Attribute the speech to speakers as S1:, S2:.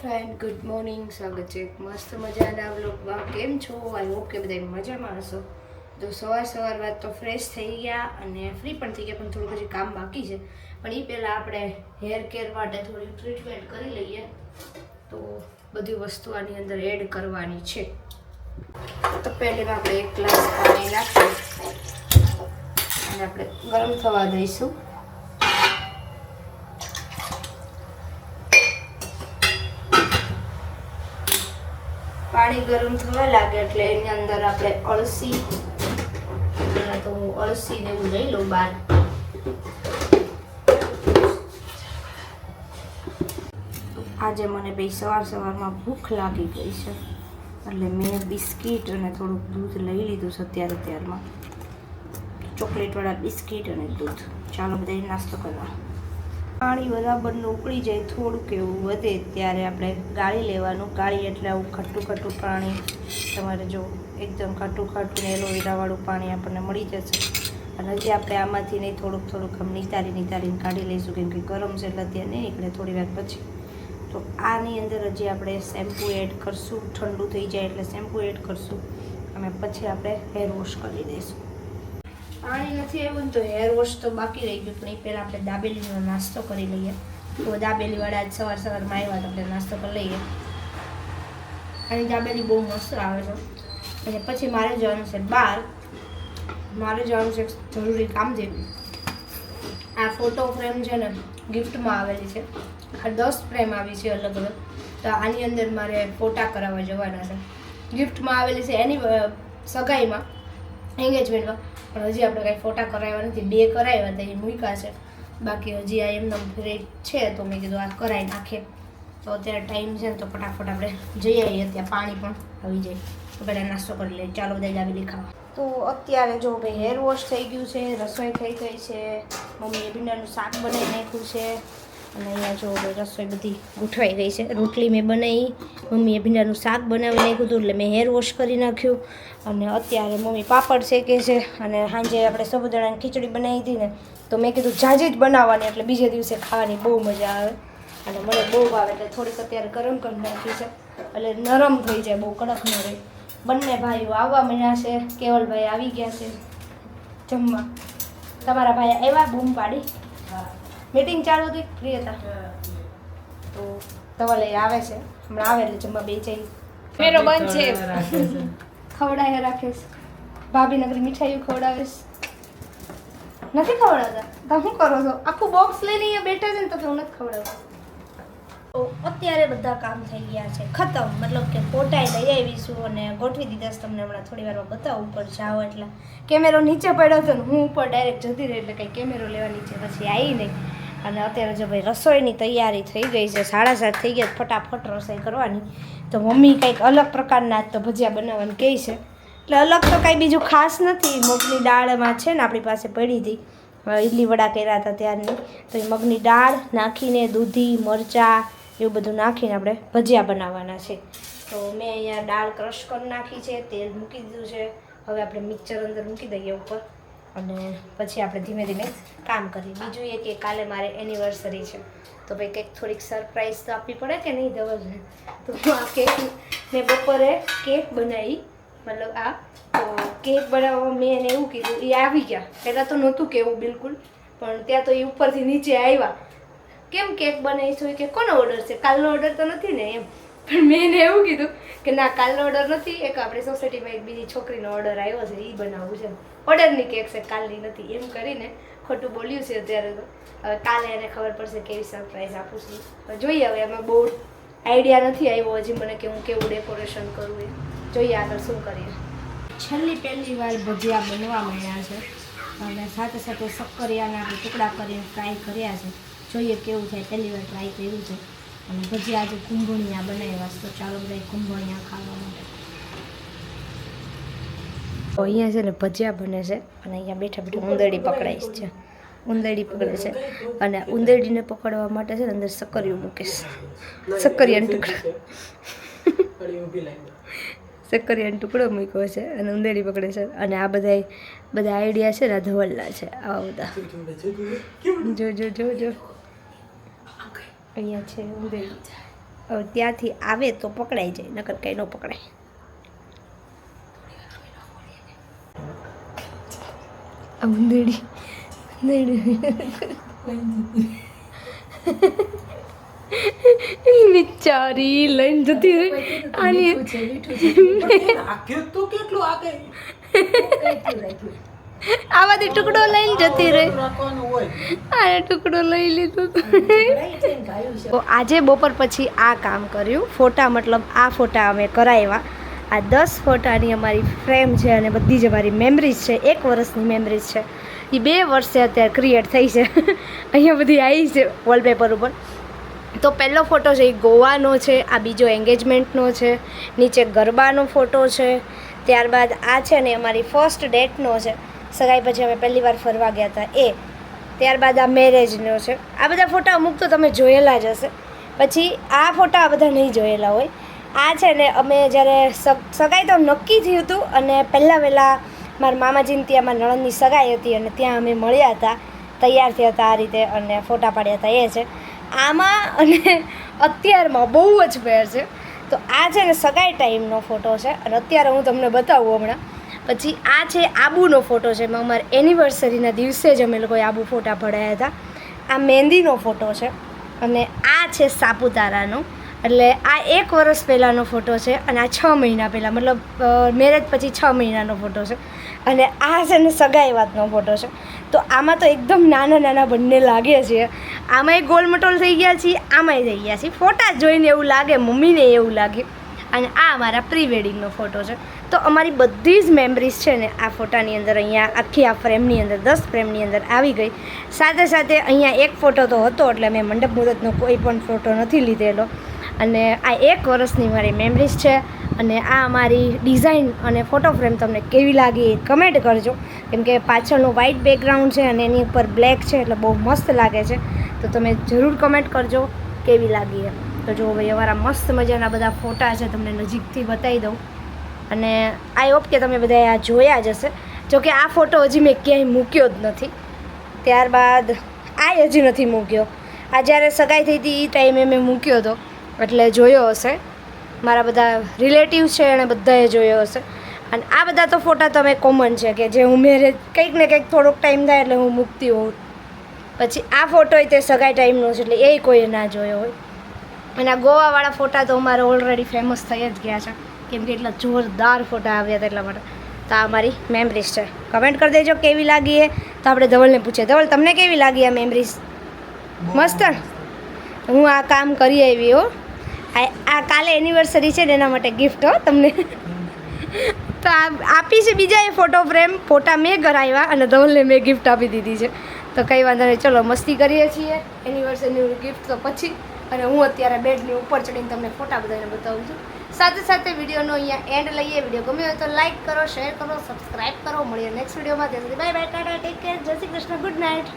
S1: Friend, good morning. સ્વાગત છે મસ્ત મજાના વ્લોગમાં. કેમ છો? આઈ હોપ કે બધા મજામાં હશો. તો સવારમાં તો ફ્રેશ થઈ ગયા અને ફ્રી પણ થઈ ગયા, પણ થોડું પછી કામ બાકી છે. પણ એ પહેલાં આપણે હેર કેર માટે થોડી ટ્રીટમેન્ટ કરી લઈએ. તો બધી વસ્તુ આની અંદર એડ કરવાની છે. તો પહેલાં આપણે 1 ગ્લાસ પાણી નાખીએ અને આપણે ગરમ થવા દઈશું. પાણી ગરમ થવા લાગે એટલે એની અંદર આપણે અળસી, તો હું અળસીને એવું લઈ લઉં બહાર. આજે મને ભાઈ સવારમાં ભૂખ લાગી ગઈ છે એટલે મેં બિસ્કિટ અને થોડુંક દૂધ લઈ લીધું છે અત્યારમાં. ચોકલેટવાળા બિસ્કિટ અને દૂધ. ચાલો બધા નાસ્તો કરવા. પાણી બરાબરનું ઉકળી જાય, થોડુંક એવું વધે ત્યારે આપણે ગાળી લેવાનું. ગાળી એટલે આવું ખાટું પાણી, તમારે જો એકદમ ખાટું ને એલોવેરાવાળું પાણી આપણને મળી જશે. અને હજી આપણે આમાંથી નહીં થોડુંક આમ નિતારીને કાઢી લઈશું, કેમ કે ગરમ છે એટલે અત્યારે નહીં નીકળે, થોડી વાર પછી. તો આની અંદર હજી આપણે શેમ્પૂ એડ કરશું. ઠંડુ થઈ જાય એટલે શેમ્પૂ એડ કરશું અને પછી આપણે હેર વોશ કરી દઈશું. પાણી નથી આવ્યું તો હેર વોશ તો બાકી રહી ગયું, પણ એ પહેલાં આપણે દાબેલીનો નાસ્તો કરી લઈએ. તો દાબેલીવાળા આજ સવારમાં આવ્યા તો આપણે નાસ્તો કરી લઈએ. અને દાબેલી બહુ મસ્ત આવે છે. અને પછી મારે જવાનું છે બહાર. મારે જવાનું છે જરૂરી કામ છે. આ ફોટો ફ્રેમ છે ને ગિફ્ટમાં આવેલી છે. આ 10 ફ્રેમ આવી છે અલગ અલગ. તો આની અંદર મારે ફોટા કરાવવા જવાના છે. ગિફ્ટમાં આવેલી છે એની સગાઈમાં, એંગેજમેન્ટમાં. પણ હજી આપણે કાંઈ ફોટા કરાવ્યા નથી. 2 કરાવ્યા હતા, એ મૂક્યા છે. બાકી હજી આ એમનો ફ્રેડ છે તો મેં કીધું આ કરાવી નાખીએ. તો અત્યારે ટાઈમ છે ને તો ફટાફટ આપણે જઈ આવીએ. ત્યાં પાણી પણ આવી જાય તો પહેલાં નાસ્તો કરી લઈએ. ચાલો બધા દાબેલી ખાવા. તો અત્યારે જો ભાઈ હેર વોશ થઈ ગયું છે, રસોઈ થઈ ગઈ છે. મમ્મીએ ભીંડાનું શાક બનાવી નાખ્યું છે અને અહીંયા જો ભાઈ રસોઈ બધી ગોઠવાઈ ગઈ છે. રોટલી મેં બનાવી, મમ્મીએ ભીંડાનું શાક બનાવી નાખ્યું હતું એટલે મેં હેર વોશ કરી નાખ્યું. અને અત્યારે મમ્મી પાપડ શેકે છે અને સાંજે આપણે સાબુદાણાની ખીચડી બનાવી હતી ને, તો મેં કીધું ઝાઝી જ બનાવવાની એટલે બીજે દિવસે ખાવાની બહુ મજા આવે. અને મને બહુ ભાવે એટલે થોડીક અત્યારે ગરમ કરી નાખી છે એટલે નરમ થઈ જાય, બહુ કડક ન રહે. બંને ભાઈઓ આવવા મળ્યા છે. કેવલભાઈ આવી ગયા છે જમવા. તમારા ભાઈ આવ્યા? બૂમ પાડી? મીટિંગ ચાલુ હતી, ફ્રી હતા તો દવા લઈ આવે છે. હમણાં આવે એટલે જમવા બે જઈ. મેરો બંધ છે, ખવડાય રાખે છે. ભાભી નગરી મીઠાઈઓ ખવડાવે છે. નથી ખવડાવતા તો શું કરો છો? આખું બોક્સ લઈને અહીંયા બેઠા છે ને તો હું નથી ખવડાવતા. તો અત્યારે બધા કામ થઈ ગયા છે ખતમ, મતલબ કે ફોટાઈ લઈ આવીશું અને ગોઠવી દીધા છે. તમને હમણાં થોડી વારમાં બતાવું. ઉપર જાઓ એટલે કેમેરો નીચે પડ્યો હતો ને હું ઉપર ડાયરેક્ટ જતી રહી એટલે કંઈ કેમેરો લેવા નીચે પછી આવી નહીં. અને અત્યારે જો ભાઈ રસોઈની તૈયારી થઈ ગઈ છે. 7:30 થઈ ગયા, ફટાફટ રસોઈ કરવાની. તો મમ્મી કંઈક અલગ પ્રકારના જ તો ભજીયા બનાવવાનું કહે છે. એટલે અલગ તો કાંઈ બીજું ખાસ નથી. મગની દાળમાં છે ને આપણી પાસે પડી હતી, ઇડલી વડા કર્યા હતા ત્યારની. તો એ મગની દાળ નાખીને દૂધી, મરચાં એવું બધું નાખીને આપણે ભજીયા બનાવવાના છે. તો મેં અહીંયા દાળ ક્રશ કરી નાખી છે, તેલ મૂકી દીધું છે. હવે આપણે મિક્સર અંદર મૂકી દઈએ ઉપર અને પછી આપણે ધીમે ધીમે કામ કરીએ. બીજું એ કે કાલે મારે એનિવર્સરી છે તો ભાઈ કંઈક થોડીક સરપ્રાઈઝ તો આપવી પડે કે નહીં ધવલને. તો આ કેક મેં બપોરે કેક બનાવી, મતલબ આ તો કેક બનાવવા મેં એને એવું કીધું. એ આવી ગયા. પહેલાં તો નહોતું કહેવું બિલકુલ, પણ ત્યાં તો એ ઉપરથી નીચે આવ્યા. કેમ કેક બનાવીશું? કે કોનો ઓર્ડર છે? કાલનો ઓર્ડર તો નથી ને એમ. પણ મેં એને એવું કીધું કે ના, કાલનો ઓર્ડર નથી. એક આપણી સોસાયટીમાં એક બીજી છોકરીનો ઓર્ડર આવ્યો છે, એ બનાવવું છે. ઓર્ડરની કેક છે, કાલની નથી. એમ કરીને ખોટું બોલ્યું છે અત્યારે. તો હવે કાલે એને ખબર પડશે કેવી સરપ્રાઈઝ આપું છું. જોઈએ હવે એમાં બહુ આઈડિયા નથી આવ્યો હજી મને કે હું કેવું ડેકોરેશન કરું એ. જોઈએ આગળ શું કરીએ. પહેલી વાર ભજીયા બનવા માંડ્યા છે અને સાથે સાથે શક્કરિયાના આપણે ટુકડા કરીને ફ્રાય કર્યા છે. જોઈએ કેવું થાય. પહેલી વાર ટ્રાય કર્યું છે. અને ભજીયા આજે કુંભણિયા બનાવ્યા છે. તો ચાલો બધા કુંભણિયા ખાવા માટે. તો અહીંયા છે ને ભજીયા બને છે અને અહીંયા બેઠા ઉંદેડી પકડાઈશ છે. ઉંદેડી પકડે છે અને ઉંદેડીને પકડવા માટે છે ને અંદર શક્કરિયું મૂકીશ. શક્કરિયાનો ટુકડો મૂક્યો છે અને ઉંદેડી પકડે છે. અને આ બધા આઈડિયા છે ને ધવલના છે. આવા બધા જો અહીંયા છે ઉંદેડી. હવે ત્યાંથી આવે તો પકડાઈ જાય, નકર કંઈ ન પકડાય. ઉંદેડી બિચારી લઈને જતી રહી. આની આવાથી ટુકડો લઈને જતી રહી. આને ટુકડો લઈ લીધો. તો આજે બપોર પછી આ કામ કર્યું. ફોટા મતલબ આ ફોટા અમે કરાવ્યા. આ 10 ફોટાની અમારી ફ્રેમ છે અને બધી જ અમારી મેમરીઝ છે. 1 વર્ષની મેમરીઝ છે. એ 2 વર્ષે અત્યારે ક્રિએટ થઈ છે. અહીંયા બધી આવી છે વોલપેપર ઉપર. તો પહેલો ફોટો છે એ ગોવાનો છે, આ બીજો એન્ગેજમેન્ટનો છે, નીચે ગરબાનો ફોટો છે, ત્યારબાદ આ છે ને અમારી ફર્સ્ટ ડેટનો છે, સગાઈ પછી અમે પહેલી વાર ફરવા ગયા હતા એ, ત્યારબાદ આ મેરેજનો છે. આ બધા ફોટા અમુક તો તમે જોયેલા જ હશે. પછી આ ફોટા બધા નહીં જોયેલા હોય. આ છે ને અમે જ્યારે સગાઈ તો નક્કી થયું હતું અને વહેલા મારા મામાજીને ત્યાં મારા નણંદની સગાઈ હતી અને ત્યાં અમે મળ્યા હતા, તૈયાર થયા હતા આ રીતે અને ફોટા પાડ્યા હતા. એ છે આમાં અને અત્યારમાં બહુ જ ફેર છે. તો આ છે ને સગાઈ ટાઈમનો ફોટો છે અને અત્યારે હું તમને બતાવું હમણાં. પછી આ છે આબુનો ફોટો છે. અમારા એનિવર્સરીના દિવસે જ અમે લોકોએ આબુ ફોટા પડાયા હતા. આ મહેંદીનો ફોટો છે અને આ છે સાપુતારાનો. એટલે આ 1 વર્ષ પહેલાંનો ફોટો છે અને આ 6 મહિના પહેલાં, મતલબ મેરેજ પછી 6 મહિનાનો ફોટો છે. અને આ છે ને સગાઈ વાતનો ફોટો છે. તો આમાં તો એકદમ નાના નાના બંને લાગે છે. આમાંય ગોલમટોલ થઈ ગયા છીએ, આમાંય થઈ ગયા છીએ. ફોટા જોઈને એવું લાગે, મમ્મીને એવું લાગે. અને આ અમારા પ્રી વેડિંગનો ફોટો છે. તો અમારી બધી જ મેમરીઝ છે ને આ ફોટાની અંદર, અહીંયા આખી આ ફ્રેમની અંદર 10 ફ્રેમની અંદર આવી ગઈ. સાથે સાથે અહીંયા એક ફોટો તો હતો એટલે મેં મંડપ મુહૂર્તનો કોઈ પણ ફોટો નથી લીધેલો. અને આ 1 વર્ષની મારી મેમરીઝ છે. અને આ અમારી ડિઝાઇન અને ફોટો ફ્રેમ તમને કેવી લાગી એ કમેન્ટ કરજો. કેમ કે પાછળનું વ્હાઇટ બેકગ્રાઉન્ડ છે અને એની ઉપર બ્લેક છે એટલે બહુ મસ્ત લાગે છે. તો તમે જરૂર કમેન્ટ કરજો કેવી લાગી એમ. તો જો ભાઈ અમારા મસ્ત મજાના બધા ફોટા છે, તમને નજીકથી બતાવી દઉં. અને આઈ હોપ કે તમે બધા આ જોયા જ હશે. જોકે આ ફોટો હજી મેં ક્યાંય મૂક્યો જ નથી. ત્યારબાદ આ હજી નથી મૂક્યો. આ જ્યારે સગાઈ થઈ હતી એ ટાઈમે મેં મૂક્યો હતો એટલે જોયો હશે. મારા બધા રિલેટિવ છે એણે બધાએ જોયો હશે. અને આ બધા તો ફોટા તમે કોમન છે કે જે હું મેરેજ કંઈક ને કંઈક થોડોક ટાઈમ થાય એટલે હું મૂકતી હોઉં. પછી આ ફોટો તે સગાઈ ટાઈમનો છે એટલે એ કોઈએ ના જોયો હોય. અને આ ગોવાવાળા ફોટા તો અમારે ઓલરેડી ફેમસ થઈ જ ગયા છે કેમ કે એટલા જોરદાર ફોટા આવ્યા હતા એટલા માટે. તો આ મારી મેમરીઝ છે. કમેન્ટ કરી દેજો કેવી લાગી એ. તો આપણે ધવલને પૂછીએ, ધવલ તમને કેવી લાગી આ મેમરીઝ? મસ્ત. હું આ કામ કરી આવી હો. આ કાલે એનિવર્સરી છે ને એના માટે ગિફ્ટ હો તમને. તો આ આપી છે બીજા એ ફોટો ફ્રેમ. ફોટા મેં કરાવ્યા અને ધવલને મેં ગિફ્ટ આપી દીધી છે. તો કંઈ વાંધો નહીં, ચલો મસ્તી કરીએ છીએ. એનિવર્સરીનું ગિફ્ટ તો પછી. અને હું અત્યારે બેડની ઉપર ચડીને તમને ફોટા બધાને બતાવું છું. સાથે સાથે વિડીયોનો અહીંયા એન્ડ લઈએ. વિડીયો ગમ્યો હોય તો લાઇક કરો, શેર કરો, સબસ્ક્રાઈબ કરો. મળીએ નેક્સ્ટ વિડીયોમાં. ત્યાં સુધી bye bye, Tata, take care, જય શ્રી કૃષ્ણ, ગુડ નાઇટ.